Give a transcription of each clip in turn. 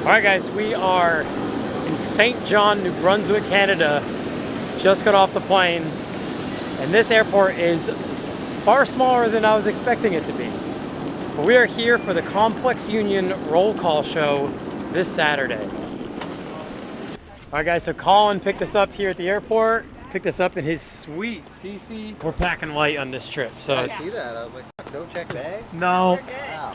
All right, guys, we are in St. John, New Brunswick, Canada. Just got off the plane, and this airport is far smaller than I was expecting it to be. But we are here for the Complex Union roll call show this Saturday. All right, guys, so Colin picked us up here at the airport, picked us up in his sweet CC. We're packing light on this trip, so I see that. I was like, no check bags? No. Wow.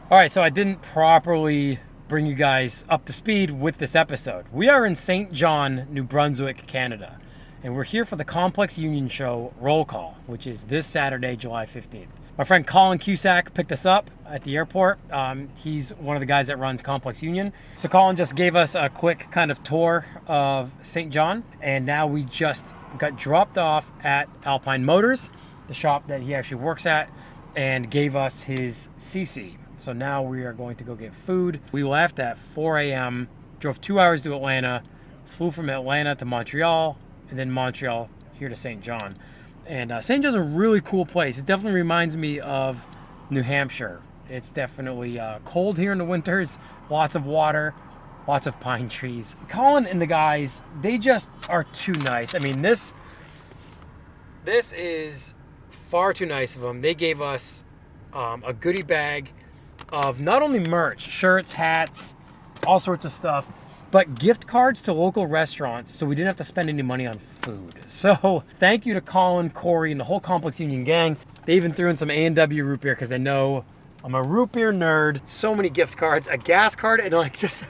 All right, so I didn't properly bring you guys up to speed with this episode. We are in St. John, New Brunswick, Canada, and we're here for the Complex Union Show roll call, which is this Saturday, July 15th. My friend Colin Cusack picked us up at the airport. He's one of the guys that runs Complex Union. So Colin just gave us a quick kind of tour of St. John, and now we just got dropped off at Alpine Motors, the shop that he actually works at, and gave us his CC. So now we are going to go get food. We left at 4 a.m., drove 2 hours to Atlanta, flew from Atlanta to Montreal, and then Montreal here to St. John. And St. John's a really cool place. It definitely reminds me of New Hampshire. It's definitely cold here in the winters, lots of water, lots of pine trees. Colin and the guys, they just are too nice. I mean, this is far too nice of them. They gave us a goodie bag of not only merch, shirts, hats, all sorts of stuff, but gift cards to local restaurants, so we didn't have to spend any money on food. So thank you to Colin, Corey, and the whole Complex Union gang. They even threw in some A&W root beer because they know I'm a root beer nerd. So many gift cards, a gas card, and like just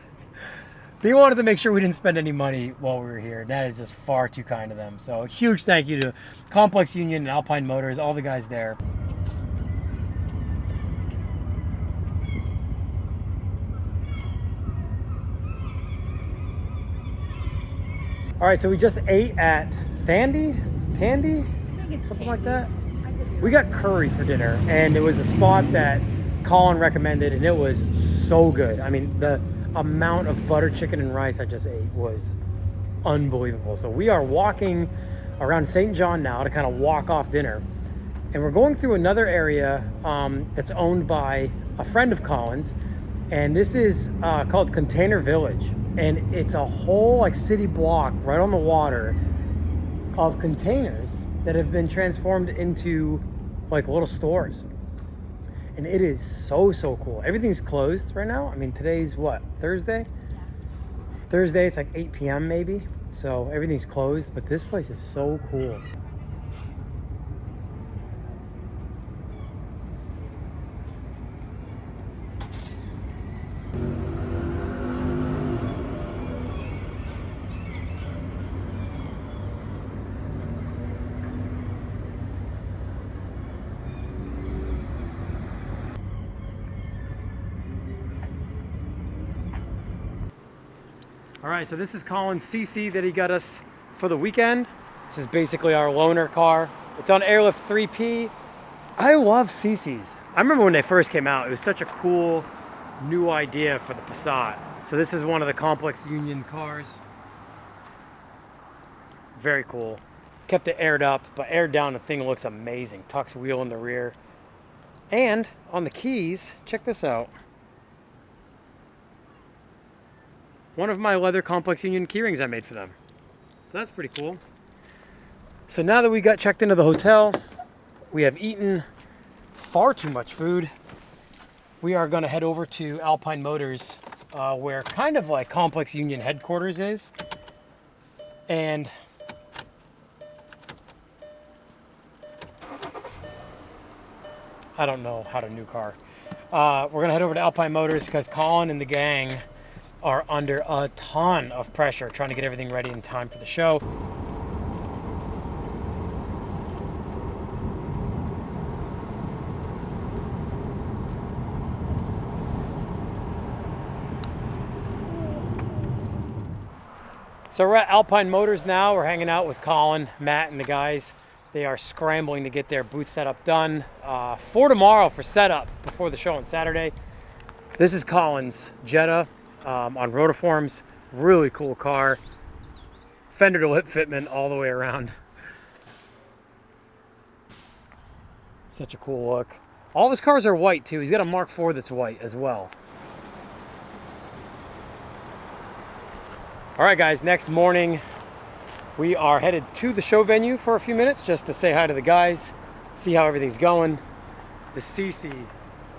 they wanted to make sure we didn't spend any money while we were here. That is just far too kind of them. So a huge thank you to Complex Union and Alpine Motors, all the guys there. All right, so we just ate at Tandy, something like that. We got curry for dinner, and it was a spot that Colin recommended, and it was so good. I mean, the amount of butter chicken and rice I just ate was unbelievable. So we are walking around St. John now to kind of walk off dinner, and we're going through another area that's owned by a friend of Colin's, and this is called Container Village. And it's a whole like city block right on the water of containers that have been transformed into like little stores. And it is so cool. Everything's closed right now. I mean, today's what, Thursday? Thursday, it's like 8 p.m. maybe. So everything's closed, but this place is so cool. All right, so this is Colin's CC that he got us for the weekend. This is basically our loaner car. It's on Airlift 3P. I love CCs. I remember when they first came out, it was such a cool new idea for the Passat. So this is one of the Complex Union cars. Very cool. Kept it aired up, but aired down, the thing looks amazing. Tucks wheel in the rear. And on the keys, check this out. One of my leather Complex Union keyrings I made for them. So that's pretty cool. So now that we got checked into the hotel, we have eaten far too much food. We are gonna head over to Alpine Motors, where kind of like Complex Union headquarters is. And I don't know how to new car. We're gonna head over to Alpine Motors because Colin and the gang are under a ton of pressure trying to get everything ready in time for the show. So we're at Alpine Motors now. We're hanging out with Colin, Matt, and the guys. They are scrambling to get their booth setup done for tomorrow for setup before the show on Saturday. This is Colin's Jetta on rotiforms. Really cool car. Fender to lip fitment all the way around. Such a cool look. All of his cars are white too. He's got a Mark IV that's white as well. All right, guys, next morning we are headed to the show venue for a few minutes just to say hi to the guys, see how everything's going. The CC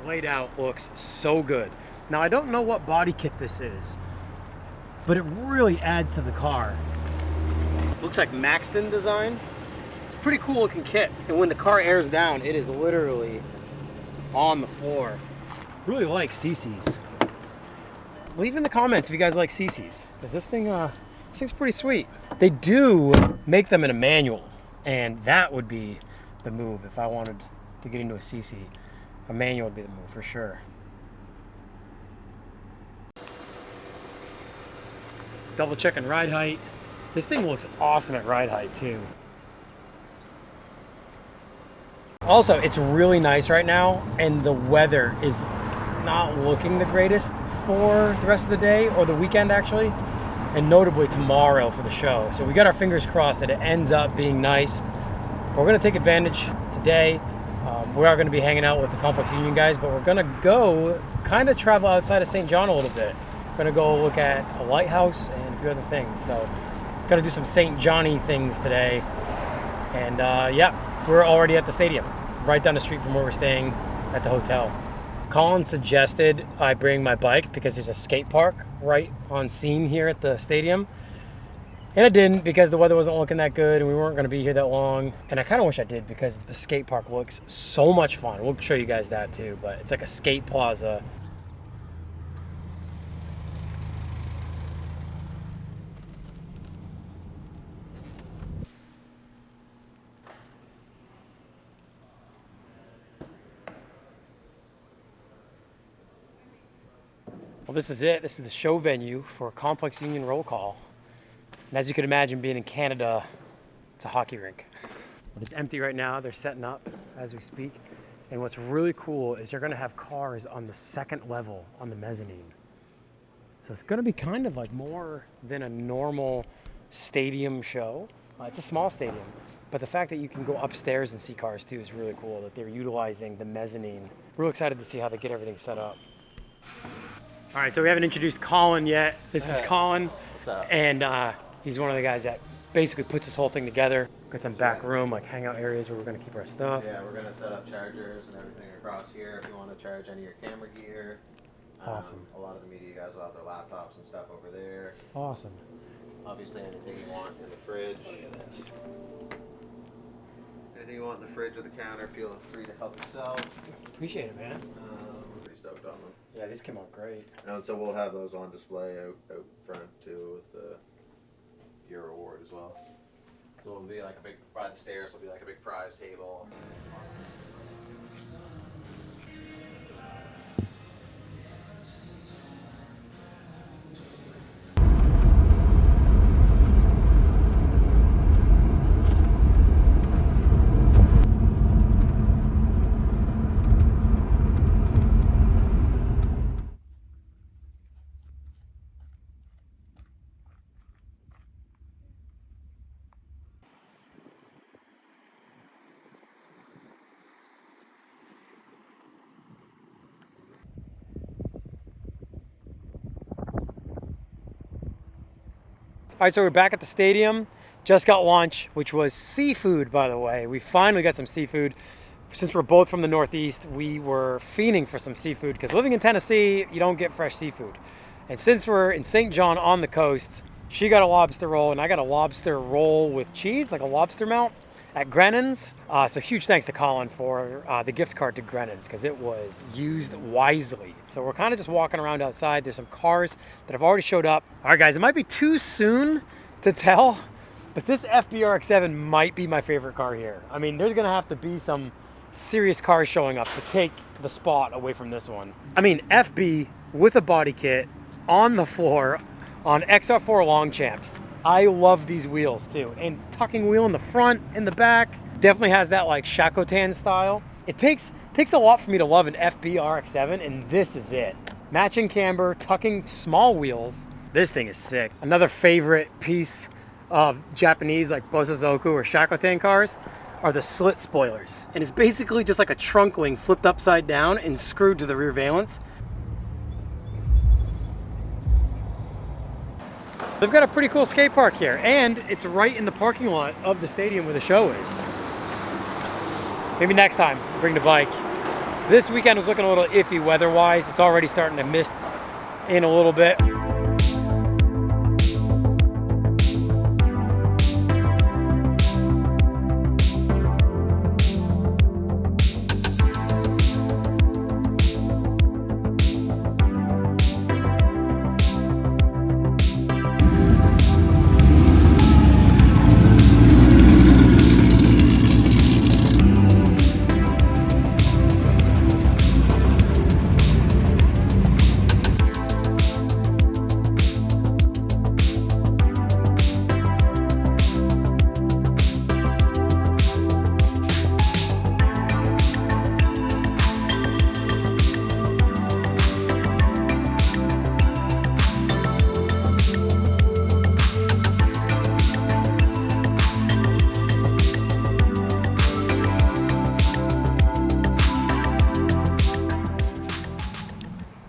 laid out looks so good. Now, I don't know what body kit this is, but it really adds to the car. Looks like Maxton design. It's a pretty cool looking kit. And when the car airs down, it is literally on the floor. Really like CCs. Leave in the comments if you guys like CCs, because this thing's pretty sweet. They do make them in a manual, and that would be the move if I wanted to get into a CC. A manual would be the move for sure. Double checking ride height. This thing looks awesome at ride height too. Also, it's really nice right now, and the weather is not looking the greatest for the rest of the day, or the weekend actually, and notably tomorrow for the show. So we got our fingers crossed that it ends up being nice. But we're gonna take advantage today. We are gonna be hanging out with the Complex Union guys, but we're gonna go kind of travel outside of St. John a little bit. Gonna go look at a lighthouse and a few other things. So gonna do some St. Johnny things today. And yeah, we're already at the stadium, right down the street from where we're staying at the hotel. Colin suggested I bring my bike because there's a skate park right on scene here at the stadium. And I didn't because the weather wasn't looking that good and we weren't going to be here that long. And I kind of wish I did because the skate park looks so much fun. We'll show you guys that too, but it's like a skate plaza. Well, this is it. This is the show venue for Complex Union Roll Call. And as you can imagine, being in Canada, it's a hockey rink. But it's empty right now. They're setting up as we speak. And what's really cool is they're going to have cars on the second level on the mezzanine. So it's going to be kind of like more than a normal stadium show. It's a small stadium. But the fact that you can go upstairs and see cars too is really cool, that they're utilizing the mezzanine. Real excited to see how they get everything set up. All right, so we haven't introduced Colin yet. This is Colin, and he's one of the guys that basically puts this whole thing together. Got some back room, like hangout areas where we're gonna keep our stuff. Yeah, we're gonna set up chargers and everything across here if you want to charge any of your camera gear. Awesome. A lot of the media guys will have their laptops and stuff over there. Awesome. Obviously, anything you want in the fridge. Look at this. Anything you want in the fridge or the counter, feel free to help yourself. Appreciate it, man. We're pretty stoked on them. Yeah, these came out great. And so we'll have those on display out front too with your reward as well. So it'll be like a big, by the stairs, it'll be like a big prize table. All right, so we're back at the stadium. Just got lunch, which was seafood, by the way. We finally got some seafood. Since we're both from the Northeast, we were fiending for some seafood because living in Tennessee, you don't get fresh seafood. And since we're in St. John on the coast, she got a lobster roll and I got a lobster roll with cheese, like a lobster mount at Grennan's. So huge thanks to Colin for the gift card to Grennan's because it was used wisely. So we're kind of just walking around outside. There's some cars that have already showed up. All right, guys, it might be too soon to tell, but this FBRX7 might be my favorite car here. I mean, there's gonna have to be some serious cars showing up to take the spot away from this one. I mean, FB with a body kit on the floor on XR4 Longchamps. I love these wheels too. And tucking wheel in the front, in the back. Definitely has that like Chacotan style. It takes a lot for me to love an FBRX7, and this is it. Matching camber, tucking small wheels. This thing is sick. Another favorite piece of Japanese like Bosozoku or Chacotan cars are the slit spoilers. And it's basically just like a trunk wing flipped upside down and screwed to the rear valance. They've got a pretty cool skate park here, and it's right in the parking lot of the stadium where the show is. Maybe next time, bring the bike. This weekend was looking a little iffy weather-wise. It's already starting to mist in a little bit.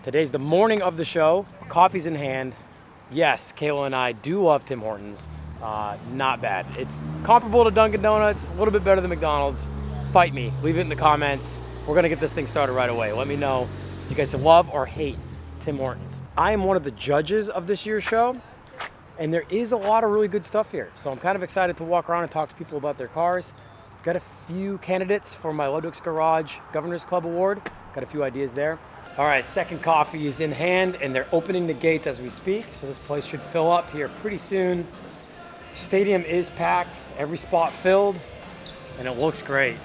Today's the morning of the show. Coffee's in hand. Yes, Kayla and I do love Tim Hortons. Not bad. It's comparable to Dunkin' Donuts, a little bit better than McDonald's. Fight me. Leave it in the comments. We're going to get this thing started right away. Let me know if you guys love or hate Tim Hortons. I am one of the judges of this year's show, and there is a lot of really good stuff here. So I'm kind of excited to walk around and talk to people about their cars. Got a few candidates for my Ludwig's Garage Governor's Club Award. Got a few ideas there. All right, second coffee is in hand, and they're opening the gates as we speak. So this place should fill up here pretty soon. Stadium is packed, every spot filled, and it looks great.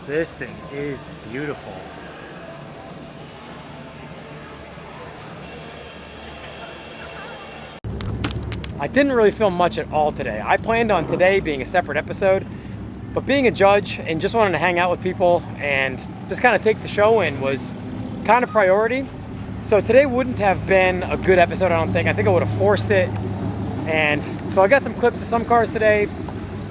This thing is beautiful. I didn't really film much at all today. I planned on today being a separate episode, but being a judge and just wanting to hang out with people and just kind of take the show in was kind of priority. So today wouldn't have been a good episode, I don't think. I think I would have forced it. And so I got some clips of some cars today,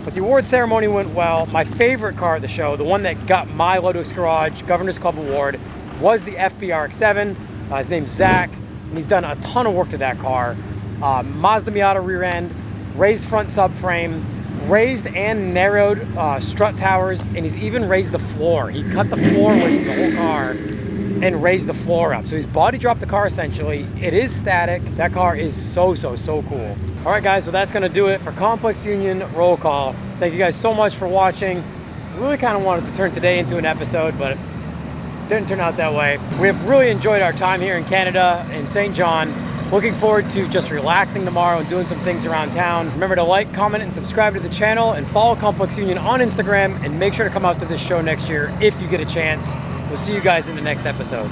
but the award ceremony went well. My favorite car at the show, the one that got my Ludwig's Garage Governor's Club Award, was the FBRX7. His name's Zach, and he's done a ton of work to that car. Mazda Miata rear end, raised front subframe, raised and narrowed strut towers, and he's even raised the floor. He cut the floor away from the whole car and raised the floor up. So he's body dropped the car essentially. It is static. That car is so cool. All right, guys, well, that's gonna do it for Complex Union Roll Call. Thank you guys so much for watching. I really kind of wanted to turn today into an episode, but it didn't turn out that way. We have really enjoyed our time here in Canada, in St. John. Looking forward to just relaxing tomorrow and doing some things around town. Remember to like, comment, and subscribe to the channel, and follow Complex Union on Instagram, and make sure to come out to this show next year if you get a chance. We'll see you guys in the next episode.